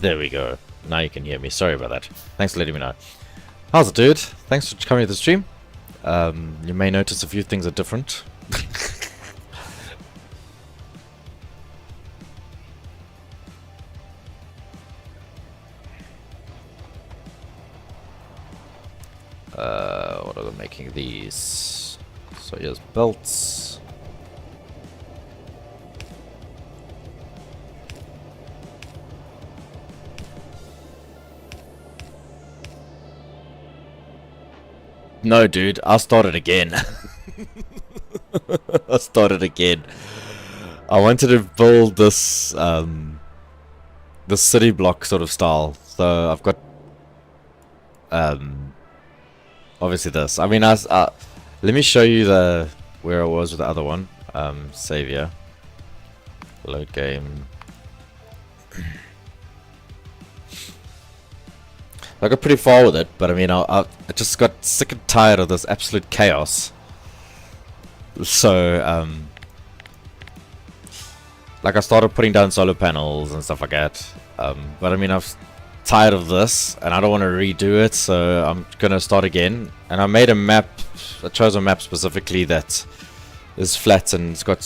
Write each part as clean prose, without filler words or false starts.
There we go. Now you can hear me. Sorry about that. Thanks for letting me know. How's it, dude? Thanks for coming to the stream. You may notice a few things are different. What are we making these? So here's belts. No, dude, I'll start it again. I'll start it again. I wanted to build this, the city block sort of style. So I've got, obviously this. I mean, let me show you where I was with the other one. Save here. Load game. I got pretty far with it, but I mean, I just got sick and tired of this absolute chaos. So, like I started putting down solar panels and stuff like that. But I mean, I'm tired of this, and I don't want to redo it, so I'm gonna start again. And I made a map. I chose a map specifically that is flat and it's got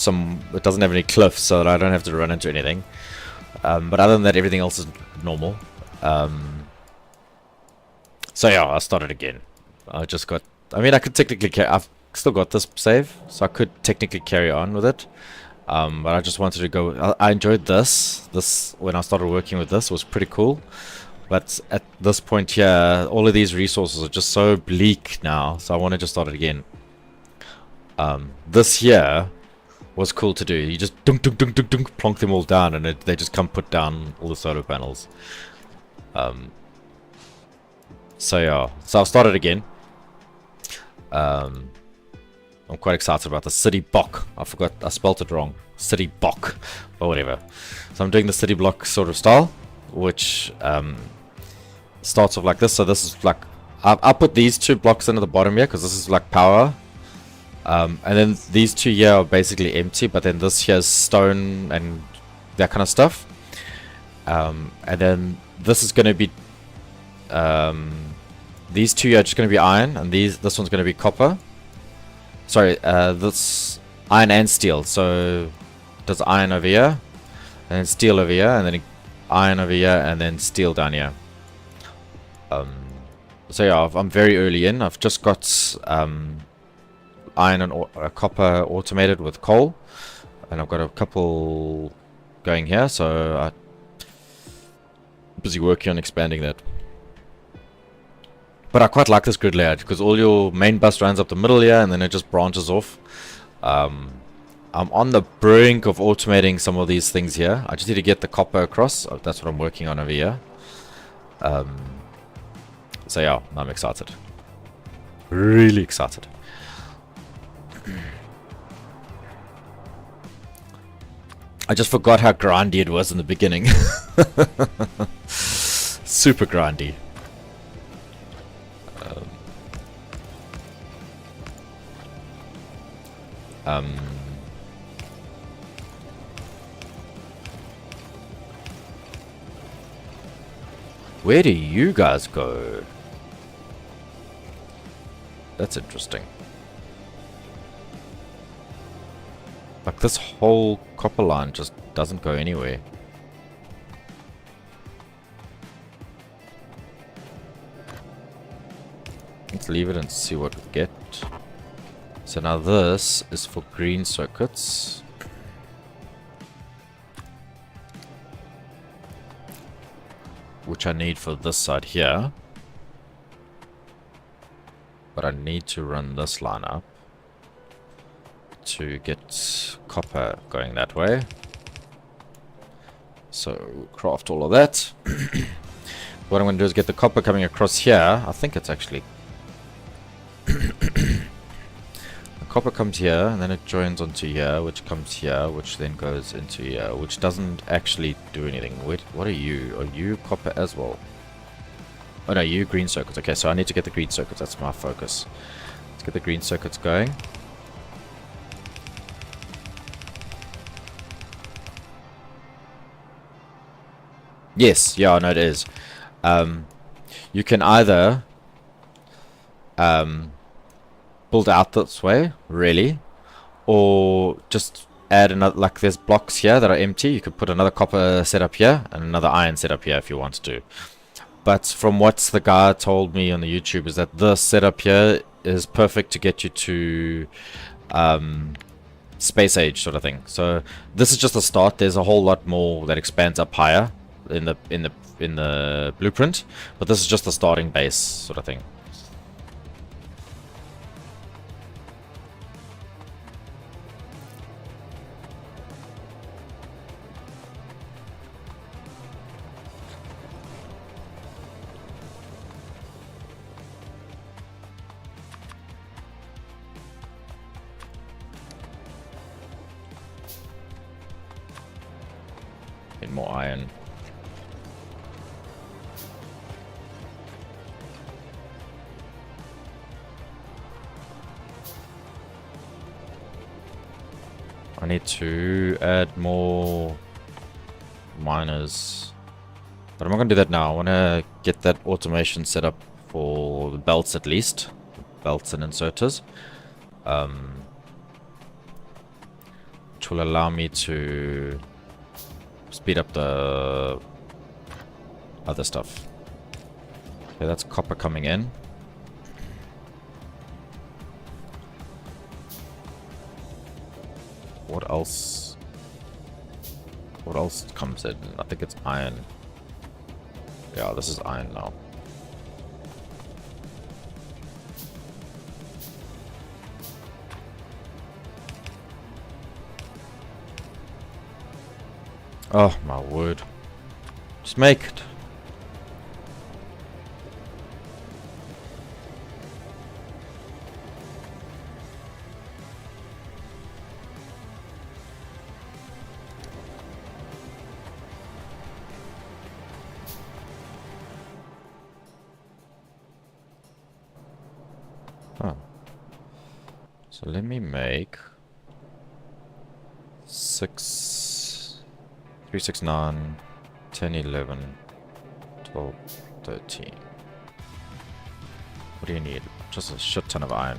it doesn't have any cliffs, so that I don't have to run into anything. But other than that, everything else is normal. So yeah, I started again. I mean, I could technically I've still got this save, so I could technically carry on with it. But I just wanted to go. I enjoyed this when I started working with this. It was pretty cool. But at this point here, all of these resources are just so bleak now, so I want to just start it again. This here was cool to do. You just dunk, dunk, dunk, dunk, dunk, plonk them all down, and they just come put down all the solar panels. So yeah, so I've started again. I'm quite excited about the city block. I forgot, I spelt it wrong. City block, or whatever. So I'm doing the city block sort of style, which starts off like this. So this is like, I'll put these two blocks into the bottom here because this is like power. And then these two here are basically empty, but then this here's stone and that kind of stuff. And then this is going to be these two are just going to be iron, and this one's going to be copper. Sorry, this iron and steel. So there's iron over here, and then steel over here, and then iron over here, and then steel down here. So yeah, I'm very early in. I've just got iron and copper automated with coal, and I've got a couple going here. So I'm busy working on expanding that. But I quite like this grid layout because all your main bus runs up the middle here and then it just branches off. I'm on the brink of automating some of these things here. I just need to get the copper across. That's what I'm working on over here. So yeah, I'm excited. Really excited. I just forgot how grindy it was in the beginning. Super grindy. Where do you guys go? That's interesting. Like this whole copper line just doesn't go anywhere. Let's leave it and see what we get. So now this is for green circuits. Which I need for this side here. But I need to run this line up to get copper going that way. So craft all of that. What I'm going to do is get the copper coming across here. I think it's actually... copper comes here, and then it joins onto here, which comes here, which then goes into here, which doesn't actually do anything. Wait, what are you? Are you copper as well? Oh no, you green circuits. Okay, so I need to get the green circuits. That's my focus. Let's get the green circuits going. Yes, yeah, no, it is. You can either build out this way, really, or just add another, like there's blocks here that are empty. You could put another copper setup here and another iron setup here if you want to. But from what the guy told me on the YouTube is that this setup here is perfect to get you to space age sort of thing. So this is just a start. There's a whole lot more that expands up higher in the blueprint, but this is just the starting base sort of thing. Need more iron. I need to add more miners, but I'm not going to do that now. I want to get that automation set up for the belts at least, belts and inserters, which will allow me to speed up the other stuff. Okay, that's copper coming in. What else? What else comes in? I think it's iron. Yeah, this is iron now. Oh my word. Just make it. Oh. So let me make 6, 3, 6, 9, 10, 11, 12, 13. What do you need? Just a shit ton of iron.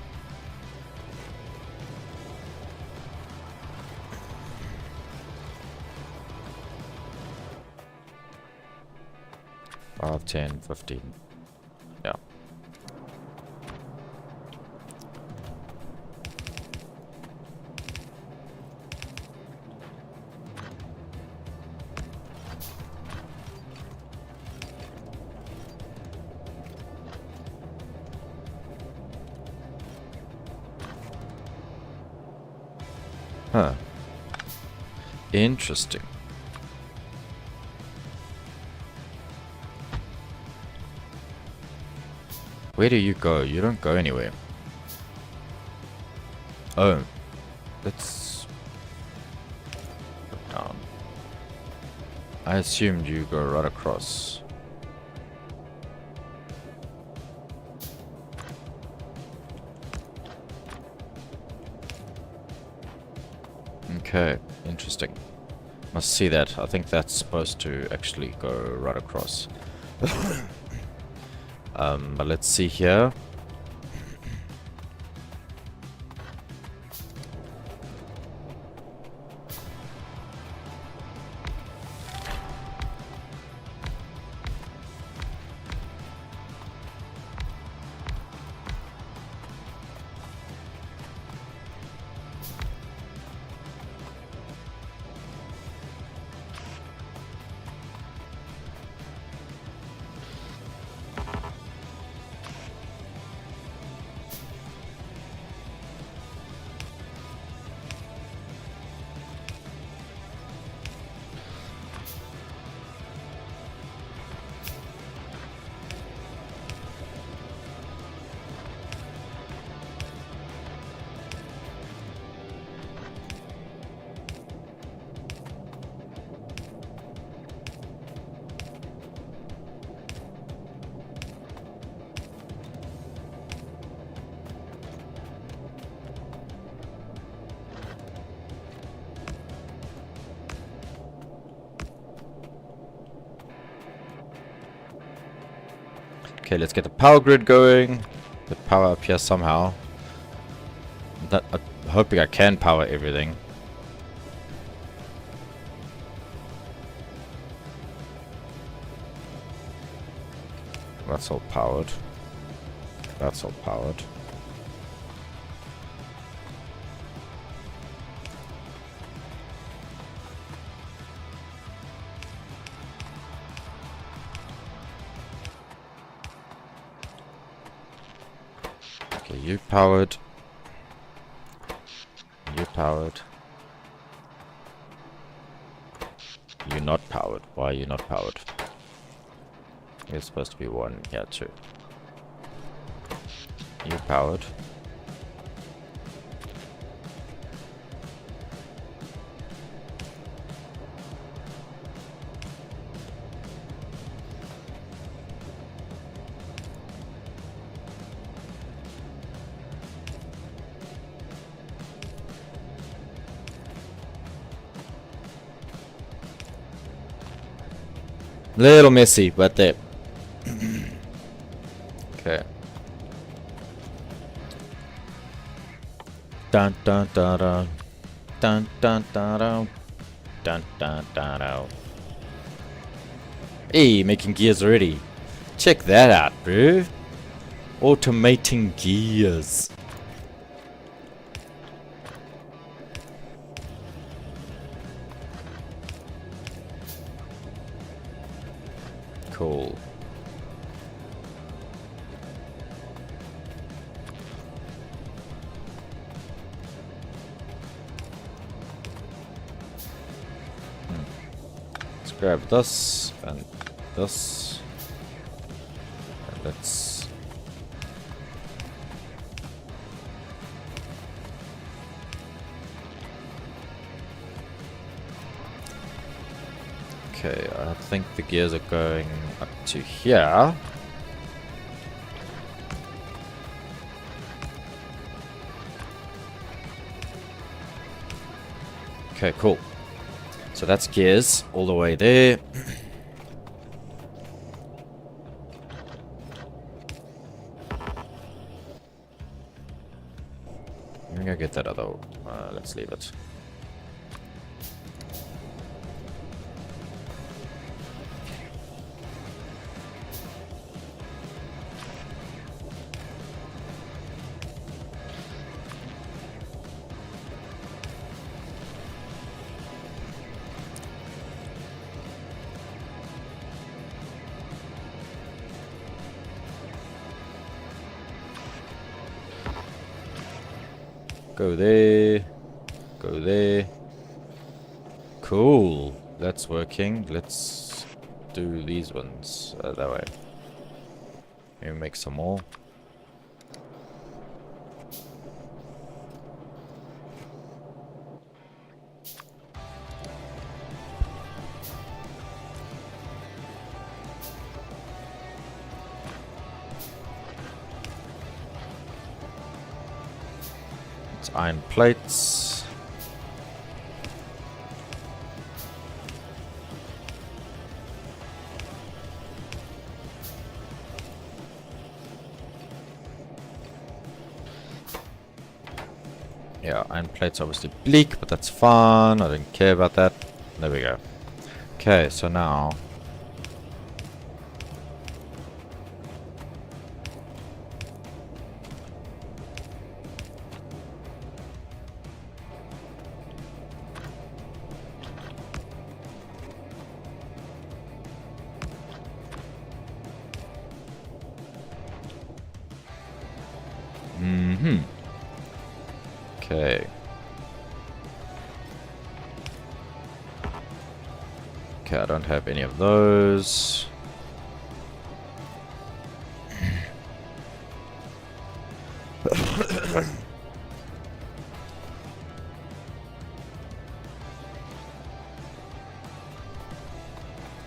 Five, 10, 15. Yeah. Huh. Interesting. Where do you go? You don't go anywhere. Oh. Let's put down. I assumed you go right across. Okay, interesting. Must see that. I think that's supposed to actually go right across. But let's see here. Okay, let's get the power grid going. Get power up here somehow. I'm hoping I can power everything. That's all powered. That's all powered. Okay, you powered. You powered. You're not powered. Why are you not powered? There's supposed to be one here too. You powered. Little messy, but there. Okay. Dun dun dun dun. Dun dun dun dun. Dun dun dun dun. Hey, making gears already. Check that out, bro. Automating gears. Cool. Let's grab this and this. And let's okay, I think the gears are going up to here. Okay, cool. So that's gears all the way there. I'm gonna get that other. Let's leave it. Go there. Go there. Cool. That's working. Let's do these ones that way. Maybe make some more. It's iron plates. Yeah, iron plates obviously bleak, but that's fine. I don't care about that. There we go. Okay, so now okay. Okay, I don't have any of those.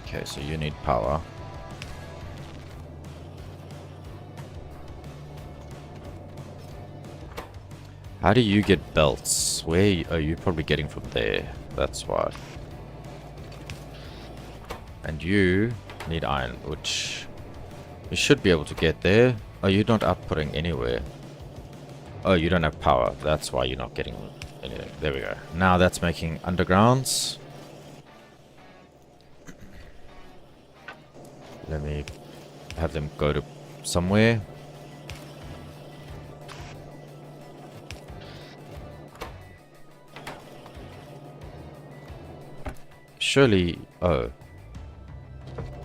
Okay, so you need power. How do you get belts? Where are you probably getting from there? That's why. And you need iron, which You should be able to get there. Oh, you're not outputting anywhere. Oh, you don't have power. That's why you're not getting anything. There we go. Now that's making undergrounds. Let me have them go to somewhere. Surely... Oh.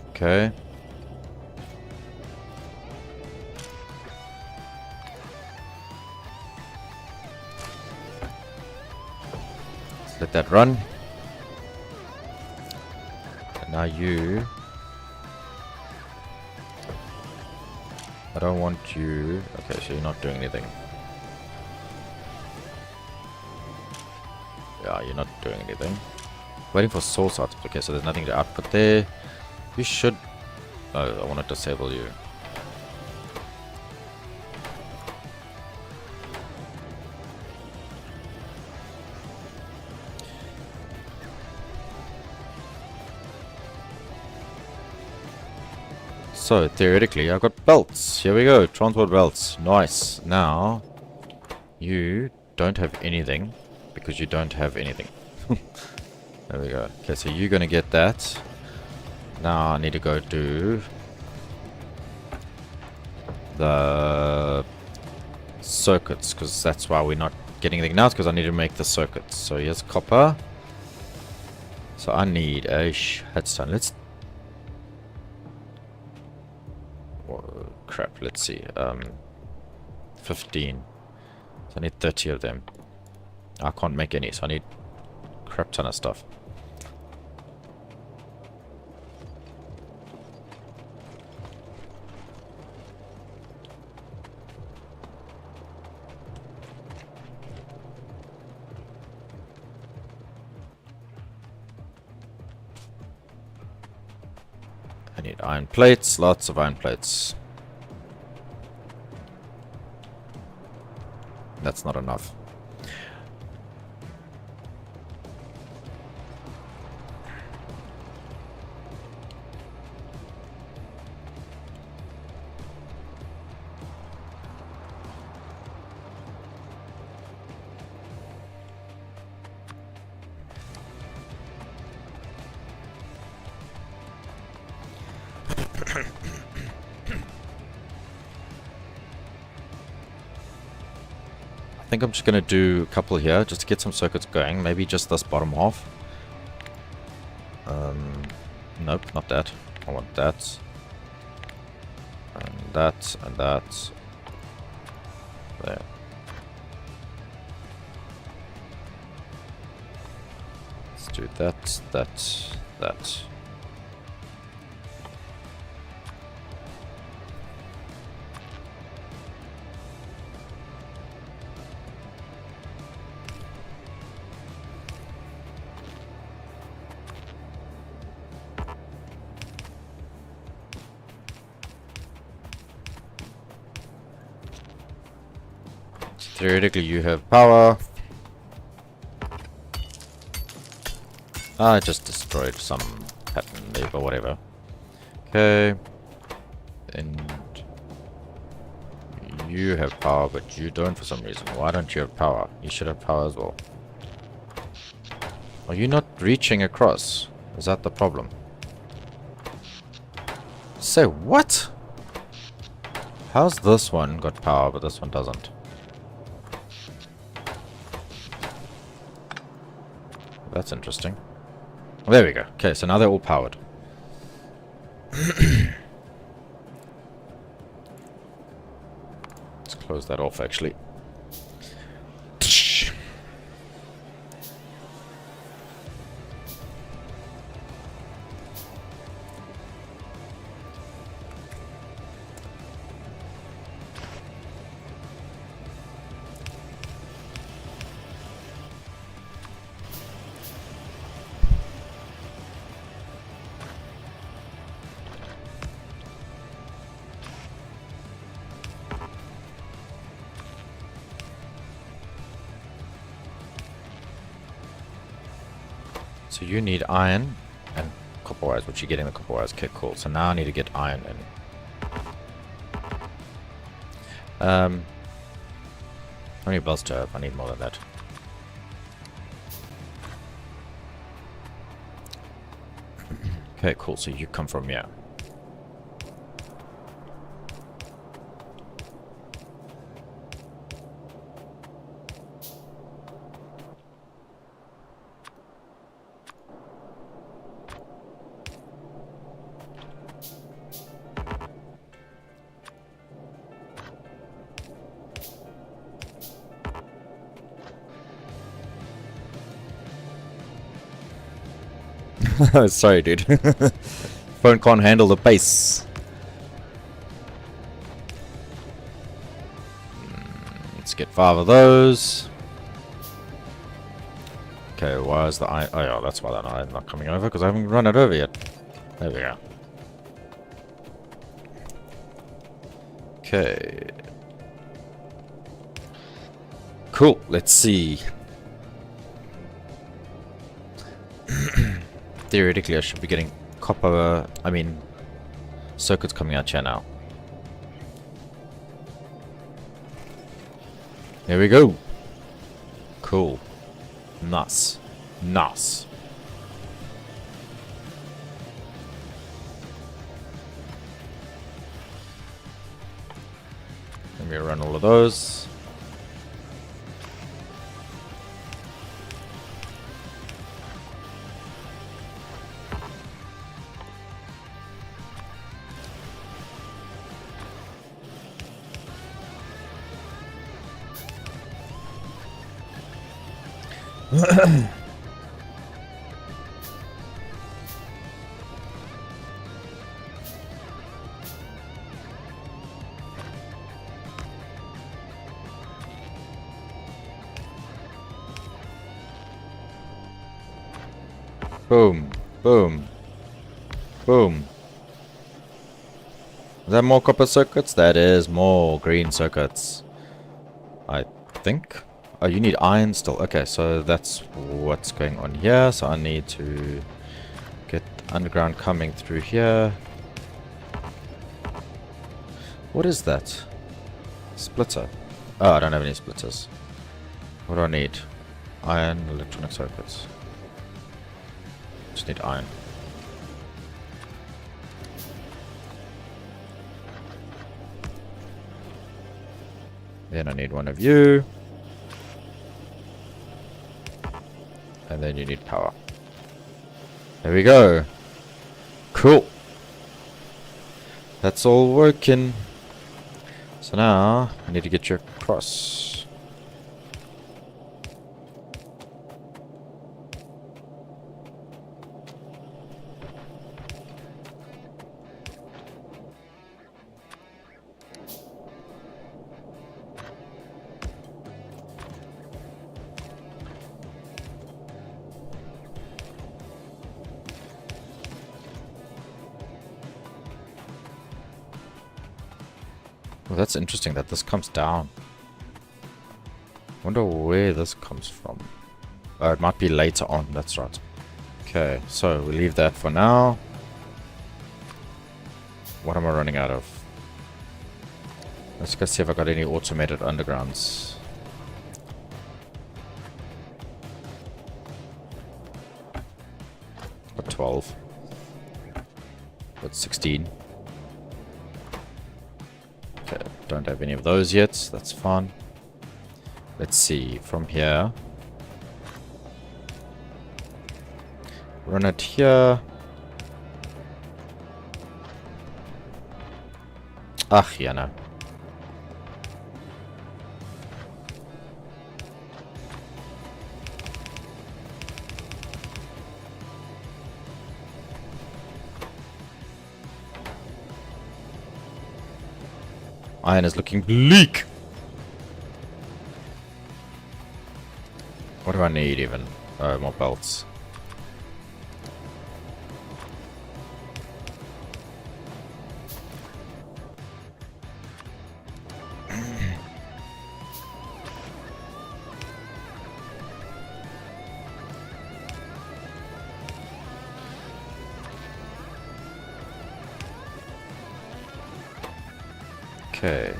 Okay. Let's let that run. And now you... I don't want you... Okay, so you're not doing anything. Yeah, you're not doing anything. Waiting for source output. Okay, so there's nothing to output there. You should... Oh, I want to disable you. So, theoretically, I've got belts. Here we go. Transport belts. Nice. Now, you don't have anything because you don't have anything. There we go. Okay, so you're going to get that. Now I need to go do the circuits, because that's why we're not getting anything now, because I need to make the circuits. So here's copper. So I need a headstone. Let's... Oh, crap, let's see. 15. So I need 30 of them. I can't make any, so I need a crap ton of stuff. I need iron plates, lots of iron plates. That's not enough. I think I'm just going to do a couple here just to get some circuits going. Maybe just this bottom half. Nope, not that. I want that. And that, and that. There. Let's do that, that, that. Theoretically, you have power. I just destroyed some pattern there, but whatever. Okay. And you have power, but you don't for some reason. Why don't you have power? You should have power as well. Are you not reaching across? Is that the problem? Say what? How's this one got power, but this one doesn't? That's interesting. Well, there we go. Okay, so now they're all powered. Let's close that off, actually. So you need iron and copper wires, which you get in the copper wires. Okay, cool. So now I need to get iron in. How many bells do I have? I need more than that. Okay, cool. So you come from here. Sorry, dude. Phone can't handle the bass. Let's get 5 of those. Okay, why is the iron? Oh yeah, that's why that iron's not coming over, because I haven't run it over yet. There we go. Okay. Cool, let's see. Theoretically, I should be getting copper, circuits coming out here now. There we go. Cool. Nice. Nice. Let me run all of those. Boom, boom, boom. Is that more copper circuits? That is more green circuits, I think. Oh, you need iron still. Okay, so that's what's going on here. So I need to get underground coming through here. What is that? Splitter. Oh, I don't have any splitters. What do I need? Iron, electronic circuits. Just need iron. Then I need one of you. And then you need power. There we go. Cool. That's all working. So now I need to get you across. Well, that's interesting that this comes down. Wonder where this comes from. Oh, it might be later on, that's right. Okay, so we leave that for now. What am I running out of? Let's go see if I got any automated undergrounds. Got 12. Got 16. Okay, don't have any of those yet. That's fine. Let's see, from here. Run it here. Ach, ja, no. Iron is looking bleak. What do I need even? More belts. Okay.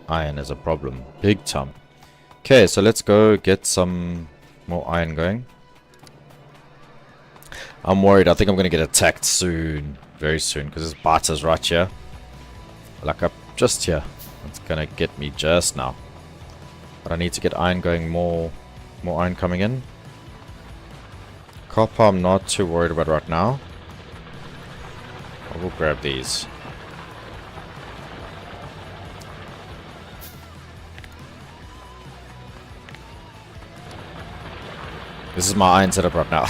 Iron is a problem. Big time. Okay, so let's go get some more iron going. I'm worried. I think I'm going to get attacked soon. Very soon. Because this Barter's right here. Like up just here. It's going to get me just now. But I need to get iron going more. More iron coming in. Copper I'm not too worried about right now. I will grab these. This is my iron setup right now.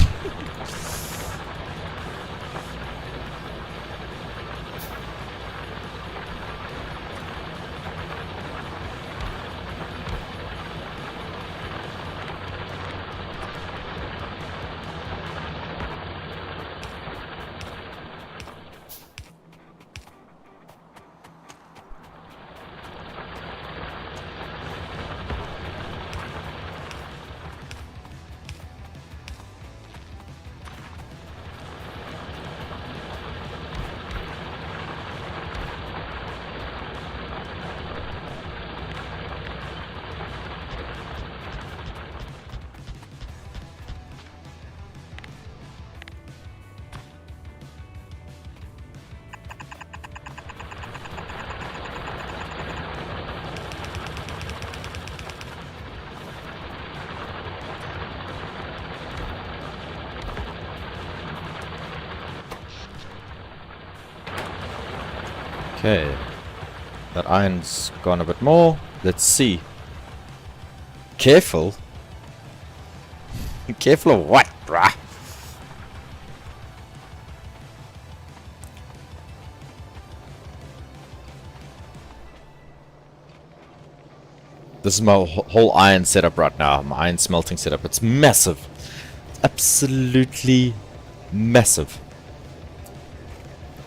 Okay. That iron's gone a bit more. Let's see. Careful. Careful of what, bruh? This is my whole iron setup right now. My iron smelting setup. It's massive. Absolutely massive.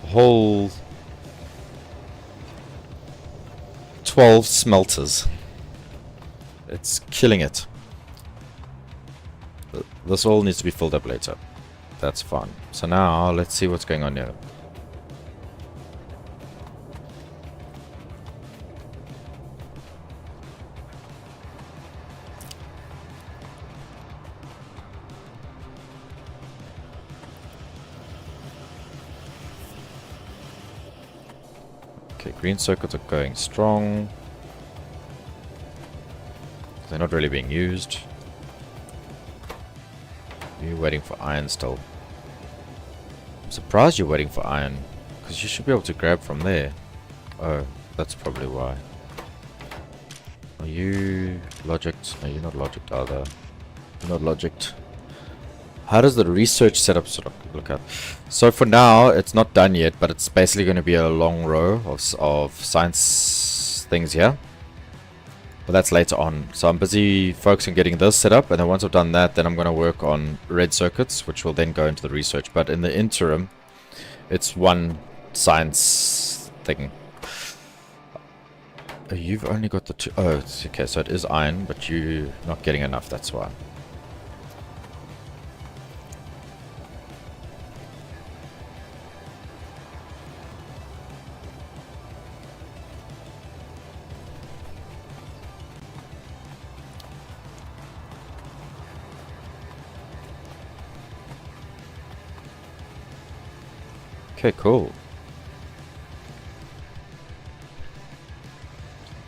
Whole 12 smelters. It's killing it. This all needs to be filled up later. That's fine. So now let's see what's going on here. Okay, green circuits are going strong. They're not really being used. You're waiting for iron still. I'm surprised you're waiting for iron, because you should be able to grab from there. Oh, that's probably why. Are you logicked? No, you're not logicked either. You're not logicked. How does the research setup sort of look at? So for now, it's not done yet, but it's basically going to be a long row of science things here. But that's later on. So I'm busy focusing on getting this set up, and then once I've done that, then I'm going to work on red circuits, which will then go into the research. But in the interim, it's one science thing. You've only got the two. Oh, okay, so it is iron, but you're not getting enough, that's why. Okay, cool.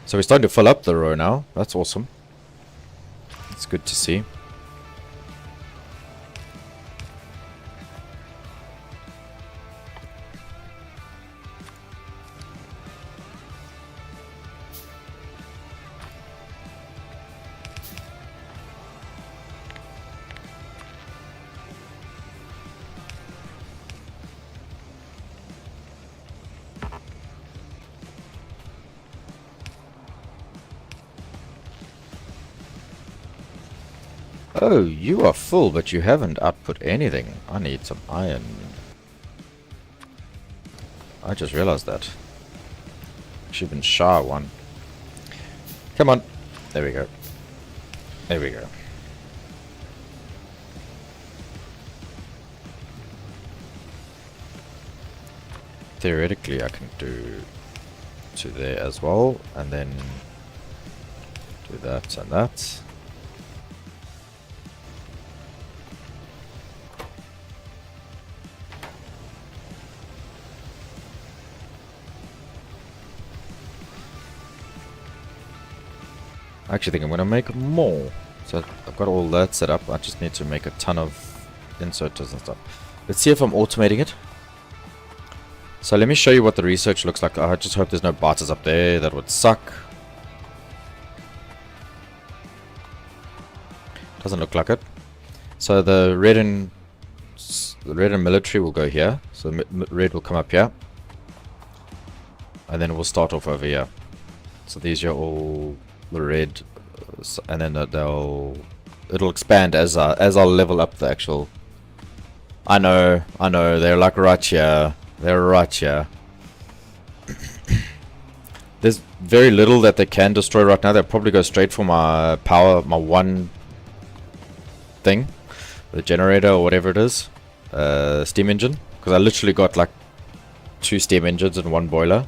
So we're starting to fill up the row now. That's awesome. It's good to see. Oh, you are full, but you haven't output anything. I need some iron. I just realized that. Should have been shy one. Come on. There we go. There we go. Theoretically, I can do to there as well, and then Do that and that. I actually think I'm going to make more. So I've got all that set up. I just need to make a ton of inserters and stuff. Let's see if I'm automating it. So let me show you what the research looks like. I just hope there's no barters up there. That would suck. Doesn't look like it. So the red and military will go here. So red will come up here. And then we'll start off over here. So these are all the red, and then it'll expand as I'll level up the actual. I know, they're like right here. They're right here. There's very little that they can destroy right now. They'll probably go straight for my power, my one thing, the generator or whatever it is, steam engine. Because I literally got like 2 steam engines and 1 boiler.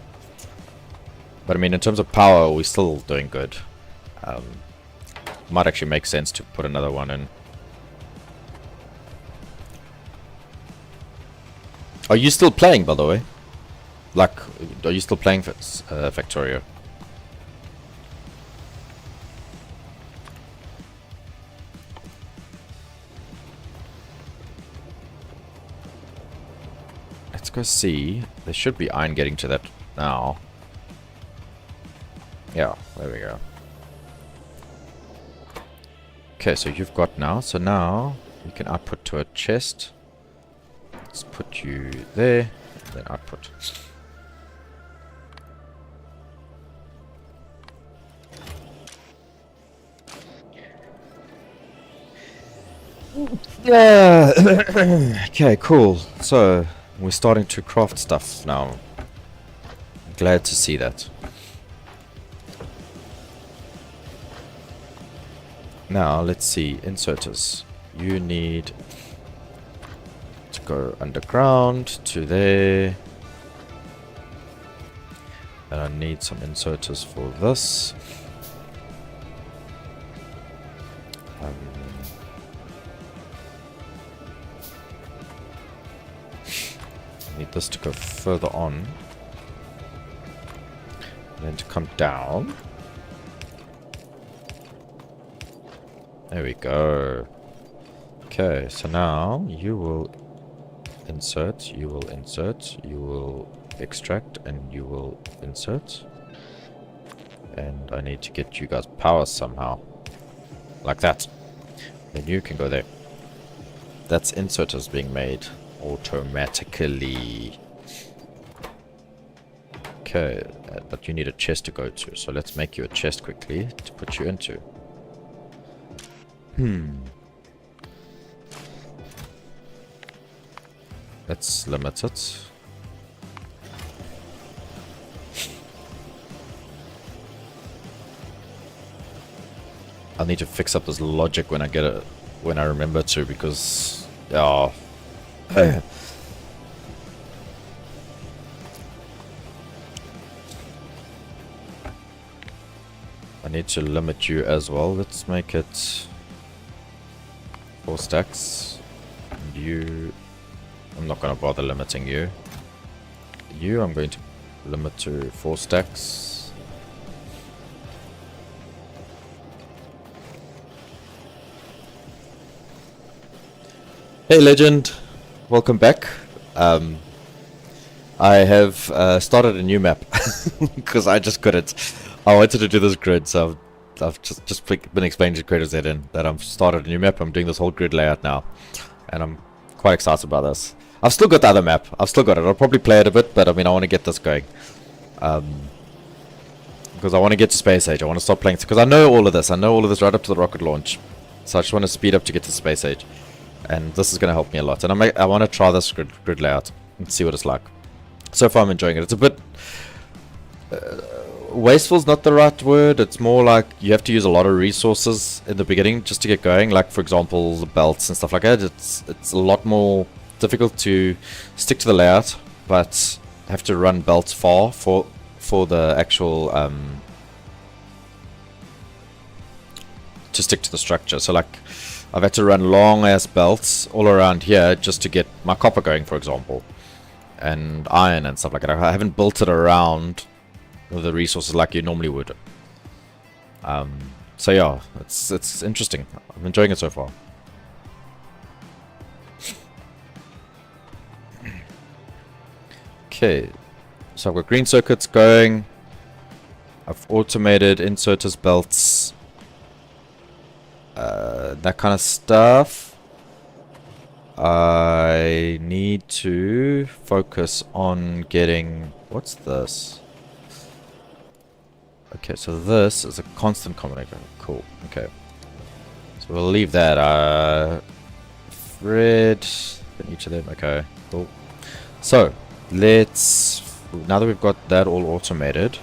But I mean, in terms of power, we're still doing good. Might actually make sense to put another one in. Are you still playing, by the way? Like, are you still playing Factorio? Let's go see. There should be iron getting to that now. Yeah, there we go. Okay, so you've got now. So now you can output to a chest. Let's put you there. Then output. Yeah. Okay, cool. So we're starting to craft stuff now. Glad to see that. Now let's see, inserters. You need to go underground to there. And I need some inserters for this. I need this to go further on. And then to come down. There we go. Okay, so now you will insert, you will insert, you will extract, and you will insert. And I need to get you guys power somehow. Like that. Then you can go there. That's inserters being made automatically. Okay, but you need a chest to go to. So let's make you a chest quickly to put you into. Let's limit it. I'll need to fix up this logic when I get it, when I remember to, because I need to limit you as well. Let's make it 4 stacks. And you, I'm not going to bother limiting you. You, I'm going to limit to 4 stacks. Hey Legend, welcome back. I have started a new map because I just couldn't. I wanted to do this grid, so I've just been explaining to creators that I've started a new map. I'm doing this whole grid layout now, and I'm quite excited about this. I've still got the other map. I've still got it. I'll probably play it a bit, but I mean, I want to get this going. Because I want to get to Space Age. I want to start playing, because I know all of this. I know all of this right up to the rocket launch. So I just want to speed up to get to Space Age. And this is going to help me a lot. And I want to try this grid layout and see what it's like. So far I'm enjoying it. It's a bit... wasteful's not the right word. It's more like you have to use a lot of resources in the beginning just to get going. Like, for example, the belts and stuff like that. It's a lot more difficult to stick to the layout, but have to run belts far for the actual to stick to the structure. So like I've had to run long ass belts all around here just to get my copper going, for example, and iron and stuff like that. I haven't built it around the resources like you normally would. So yeah, it's interesting. I'm enjoying it so far. Okay, so I've got green circuits going. I've automated inserters, belts, that kind of stuff. I need to focus on getting... What's this? Okay, so this is a constant combinator. Cool. Okay. So we'll leave that. Red in each of them. Okay, cool. So, let's... Now that we've got that all automated...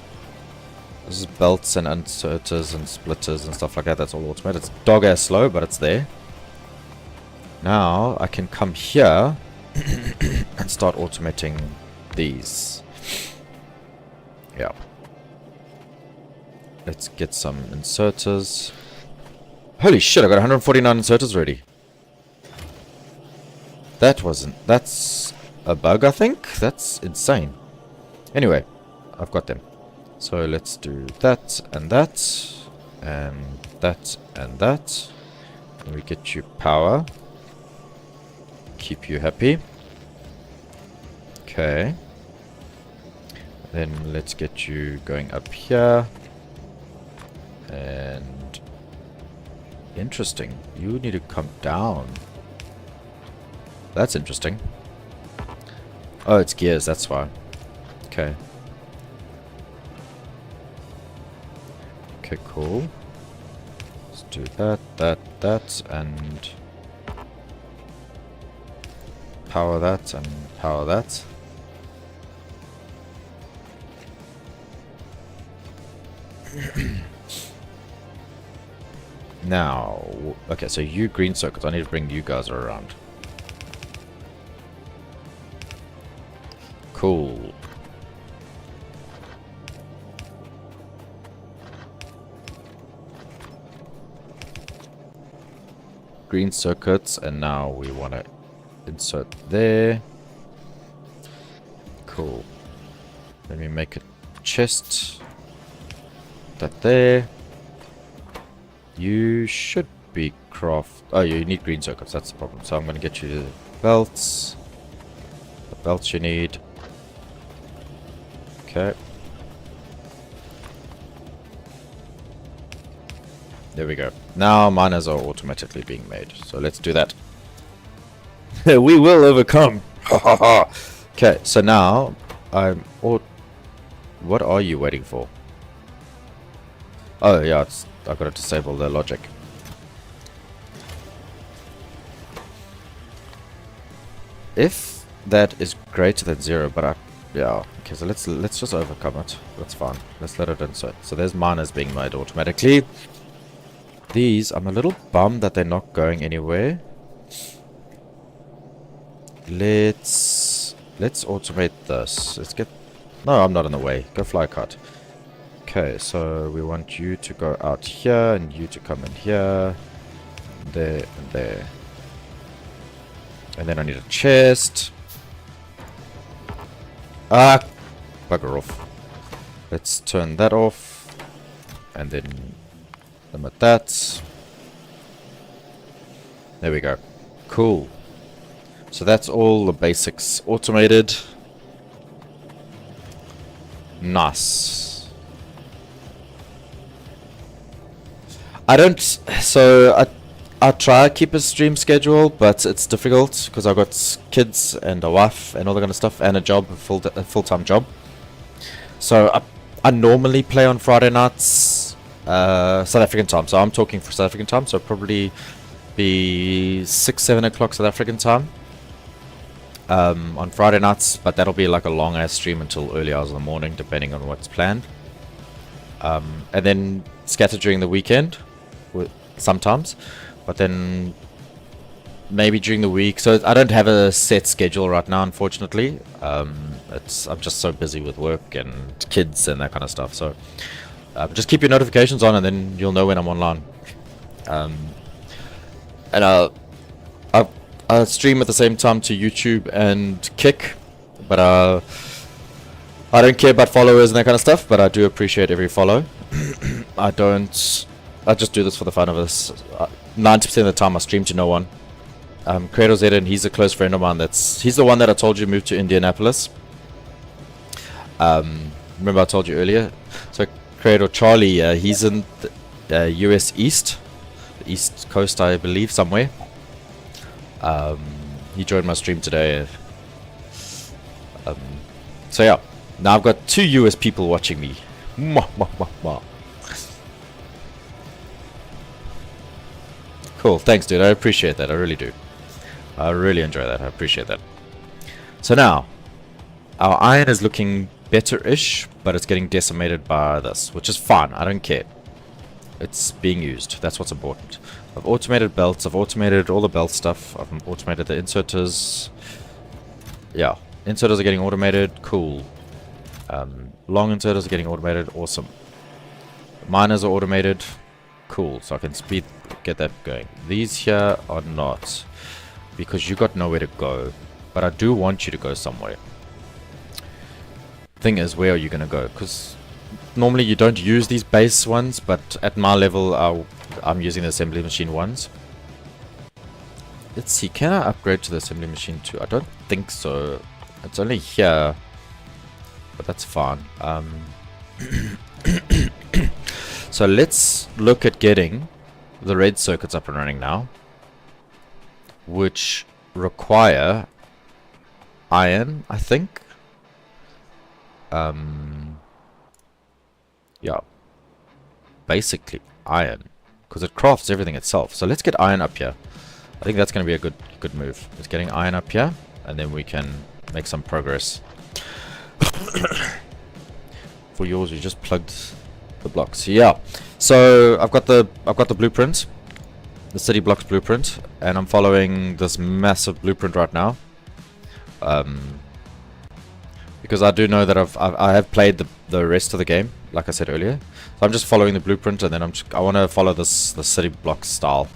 This is belts and inserters and splitters and stuff like that. That's all automated. It's dog-ass slow, but it's there. Now, I can come here and start automating these. Yeah. Let's get some inserters. Holy shit, I got 149 inserters ready. That's a bug, I think. That's insane. Anyway, I've got them. So let's do that and that. And that and that. And we get you power. Keep you happy. Okay. Then let's get you going up here. And interesting. You need to come down. That's interesting. Oh, it's gears, that's why. Okay. Okay, cool. Let's do that, that, and power that, and power that. Now, okay, so you green circuits, I need to bring you guys around. Cool. Green circuits, and now we want to insert there. Cool. Let me make a chest. That there. You should be craft. Oh, you need green circuits. That's the problem. So I'm going to get you the belts. The belts you need. Okay. There we go. Now miners are automatically being made. So let's do that. We will overcome. Okay, so now I'm... What are you waiting for? Oh yeah, I've got to disable the logic. If that is greater than 0, but yeah, okay, so let's just overcome it. That's fine. Let's let it insert. So there's miners being made automatically. These, I'm a little bummed that they're not going anywhere. Let's automate this. Let's get... No, I'm not in the way. Go fly kite. Okay, so we want you to go out here and you to come in here. There and there. And then I need a chest. Ah! Bugger off. Let's turn that off. And then limit that. There we go. Cool. So that's all the basics automated. Nice. I try to keep a stream schedule, but it's difficult because I've got kids and a wife and all that kind of stuff and a job, a full-time job. So I normally play on Friday nights, South African time. So I'm talking for South African time, so probably be 6-7 o'clock South African time on Friday nights, but that'll be like a long ass stream until early hours of the morning, depending on what's planned. And then scatter during the weekend, sometimes, but then maybe during the week. So I don't have a set schedule right now, unfortunately. I'm just so busy with work and kids and that kind of stuff. So just keep your notifications on, and then you'll know when I'm online. And I stream at the same time to YouTube and Kick, but I don't care about followers and that kind of stuff, but I do appreciate every follow. I just do this for the fun of this. 90% of the time I stream to no one. Creator Zedden, he's a close friend of mine. He's the one that I told you moved to Indianapolis. Remember I told you earlier? So Creator Charlie, he's in the US East Coast, I believe, somewhere. He joined my stream today. So yeah, now I've got 2 US people watching me. Cool, thanks dude, I appreciate that, I really do. I really enjoy that, I appreciate that. So now, our iron is looking better-ish, but it's getting decimated by this, which is fine, I don't care. It's being used, that's what's important. I've automated belts, I've automated all the belt stuff, I've automated the inserters. Yeah, inserters are getting automated, cool. Long inserters are getting automated, awesome. Miners are automated, cool, so I can get that going. These here are not, because you got nowhere to go, but I do want you to go somewhere. Thing is, where are you gonna go? Because normally you don't use these base ones, but at my level I'm using the assembly machine ones. Let's see, can I upgrade to the assembly machine too? I don't think so. It's only here, but that's fine. So let's look at getting the red circuits up and running now, which require iron, I think. Yeah, basically iron, because it crafts everything itself. So let's get iron up here. I think that's going to be a good move. It's getting iron up here, and then we can make some progress. For yours, you just plugged the blocks. Yeah. So I've got the blueprint, the city blocks blueprint, and I'm following this massive blueprint right now. Because I do know that I have played the rest of the game, like I said earlier. So I'm just following the blueprint, and then I want to follow the city block style.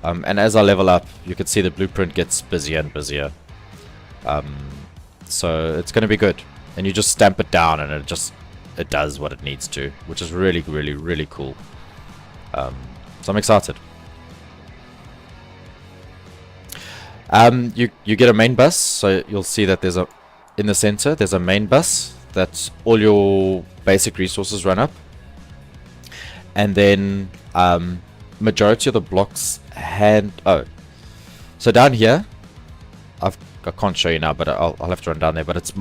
And as I level up, you can see the blueprint gets busier and busier. So it's going to be good. And you just stamp it down, and it does what it needs to, which is really, really, really cool. So I'm excited. You get a main bus, so you'll see that in the center there's a main bus that all your basic resources run up, and then majority of the blocks so down here I can't show you now, but I'll have to run down there, but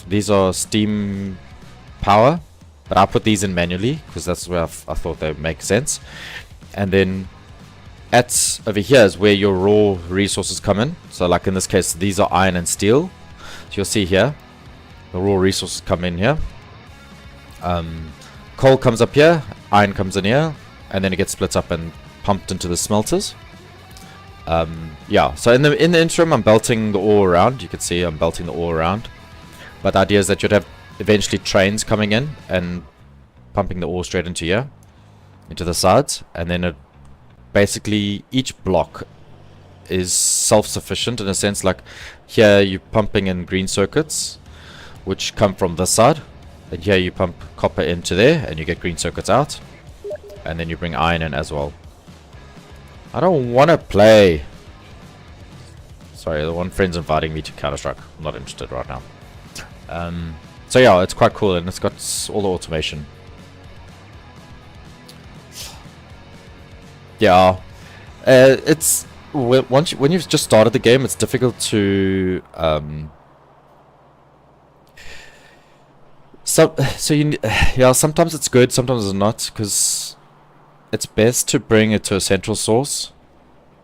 these are steam power, but I put these in manually because that's where I thought they would make sense. And then over here is where your raw resources come in. So like in this case, these are iron and steel. So you'll see here the raw resources come in here. Coal comes up here, iron comes in here, and then it gets split up and pumped into the smelters. Yeah, so in the interim I'm belting the ore around. You can see I'm belting the ore around, but the idea is that you'd have eventually trains coming in and pumping the ore straight into here, into the sides, and then basically each block is self-sufficient in a sense. Like here you're pumping in green circuits which come from this side, and here you pump copper into there and you get green circuits out, and then you bring iron in as well. I don't want to play. Sorry, the one friend's inviting me to Counter-Strike. I'm not interested right now. So yeah, it's quite cool, and it's got all the automation. Yeah, it's when you've just started the game, it's difficult to yeah, sometimes it's good, sometimes it's not, because it's best to bring it to a central source,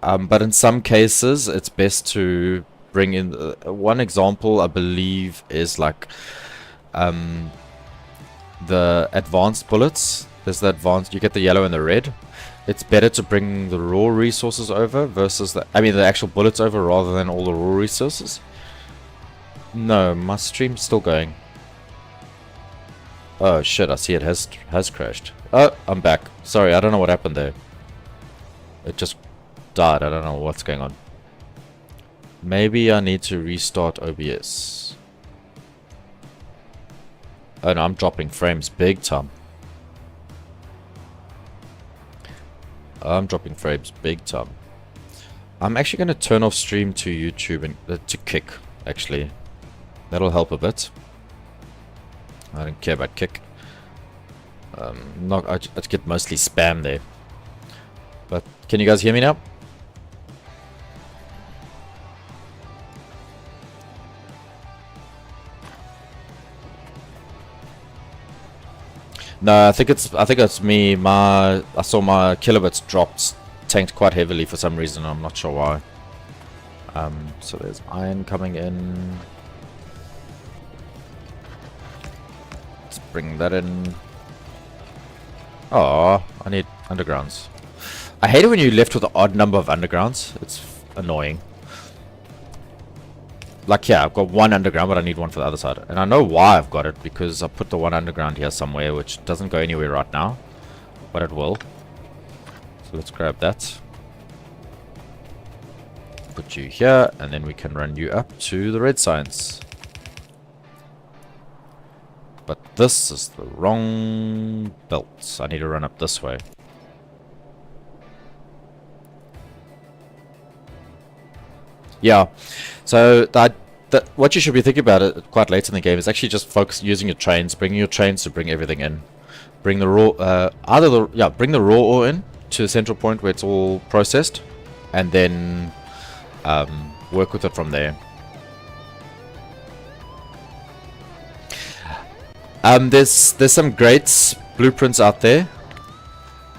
but in some cases it's best to bring in one example I believe is like the advanced bullets. There's the advanced, you get the yellow and the red. It's better to bring the raw resources over versus the actual bullets over, rather than all the raw resources. No, my stream's still going. Oh shit, I see it has crashed. Oh, I'm back. Sorry, I don't know what happened there. It just died. I don't know what's going on. Maybe I need to restart OBS. Oh no, I'm dropping frames big time. I'm dropping frames big time. I'm actually going to turn off stream to YouTube and to Kick, actually. That'll help a bit. I don't care about Kick. I'd get mostly spam there. But can you guys hear me now? No, I think it's me. I saw my kilobits dropped, tanked quite heavily for some reason. I'm not sure why. So there's iron coming in. Let's bring that in. Oh, I need undergrounds. I hate it when you're left with an odd number of undergrounds. It's annoying. Like, yeah, I've got one underground, but I need one for the other side. And I know why I've got it, because I put the one underground here somewhere, which doesn't go anywhere right now. But it will. So let's grab that. Put you here, and then we can run you up to the red signs. But this is the wrong belt. I need to run up this way. Yeah, so what you should be thinking about it quite late in the game is actually just focus using your trains, bringing your trains to bring everything in. Bring the raw, bring the raw ore in to the central point where it's all processed, and then work with it from there. There's some great blueprints out there.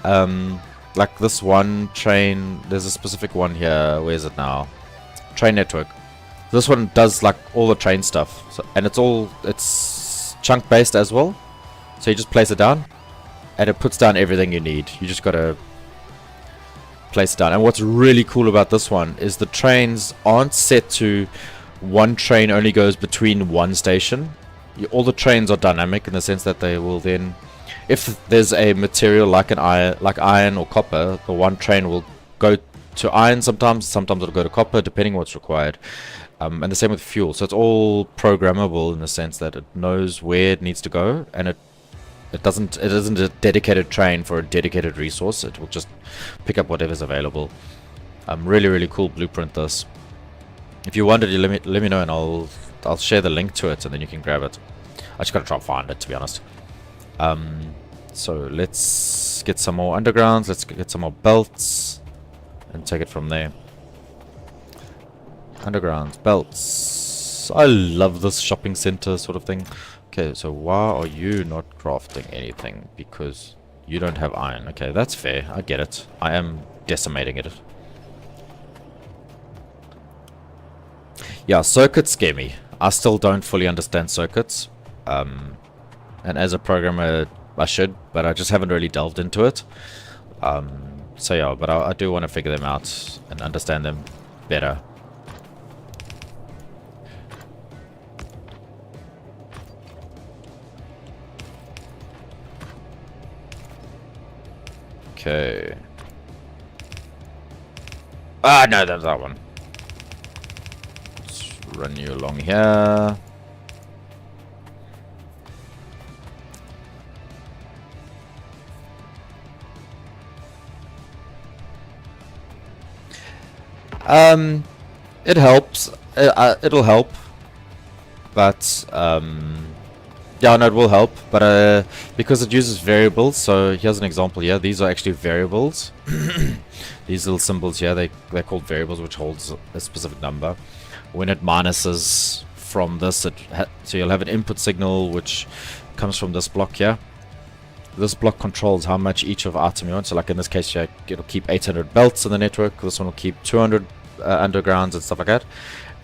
Like this one train, there's a specific one here. Where is it now? Train network. This one does like all the train stuff, so, and it's chunk based as well. So you just place it down, and it puts down everything you need. You just gotta place it down. And what's really cool about this one is the trains aren't set to one train only goes between one station. All the trains are dynamic in the sense that they will then, if there's a material like iron or copper, the one train will go to iron sometimes it'll go to copper, depending on what's required. And the same with fuel. So it's all programmable in the sense that it knows where it needs to go, and it isn't a dedicated train for a dedicated resource. It will just pick up whatever's available. Really cool blueprint this. If you wanted, you let me know, and I'll share the link to it, and then you can grab it. I just gotta try and find it, to be honest. So let's get some more undergrounds. Let's get some more belts, and take it from there. Undergrounds, belts. I love this shopping center sort of thing. Okay, so why are you not crafting anything? Because you don't have iron. Okay, that's fair. I get it. I am decimating it. Yeah, circuits scare me. I still don't fully understand circuits. And as a programmer, I should, but I just haven't really delved into it. So yeah, but I do want to figure them out and understand them better. Okay. Ah, no, that's that one. Let's run you along here. It helps. It'll help, but yeah, no, it will help, but because it uses variables. So here's an example here. These are actually variables. These little symbols here, they're called variables, which holds a specific number. When it minuses from this, so you'll have an input signal which comes from this block here. This block controls how much each of item you want. So like in this case, yeah, it'll keep 800 belts in the network. This one will keep 200 undergrounds and stuff like that.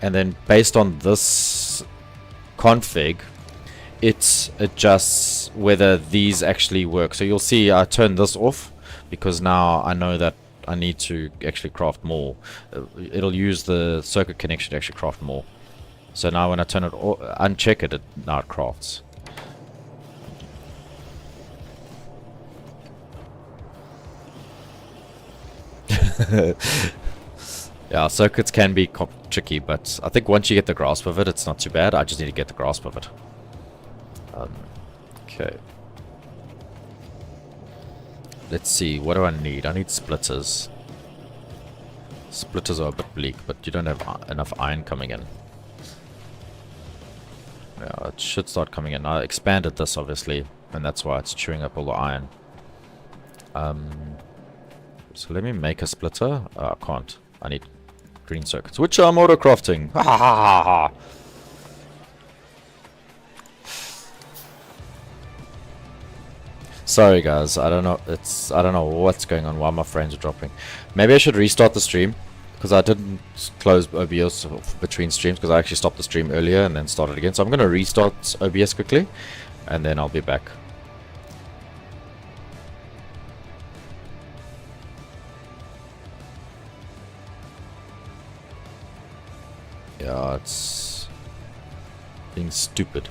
And then based on this config, it adjusts whether these actually work. So you'll see I turned this off because now I know that I need to actually craft more. It'll use the circuit connection to actually craft more. So now when I turn it uncheck it, now it crafts. Yeah, circuits can be tricky, but I think once you get the grasp of it, it's not too bad. I just need to get the grasp of it. Okay. Let's see, what do I need? I need splitters. Splitters are a bit bleak, but you don't have enough iron coming in. Yeah, it should start coming in. I expanded this, obviously, and that's why it's chewing up all the iron. So let me make a splitter. I can't. I need green circuits, which I'm auto-crafting. Ha ha ha ha! Sorry guys, I don't know. I don't know what's going on. Why my frames are dropping. Maybe I should restart the stream because I didn't close OBS between streams because I actually stopped the stream earlier and then started again. So I'm gonna restart OBS quickly, and then I'll be back. Yeah, it's being stupid.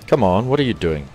Come on, what are you doing?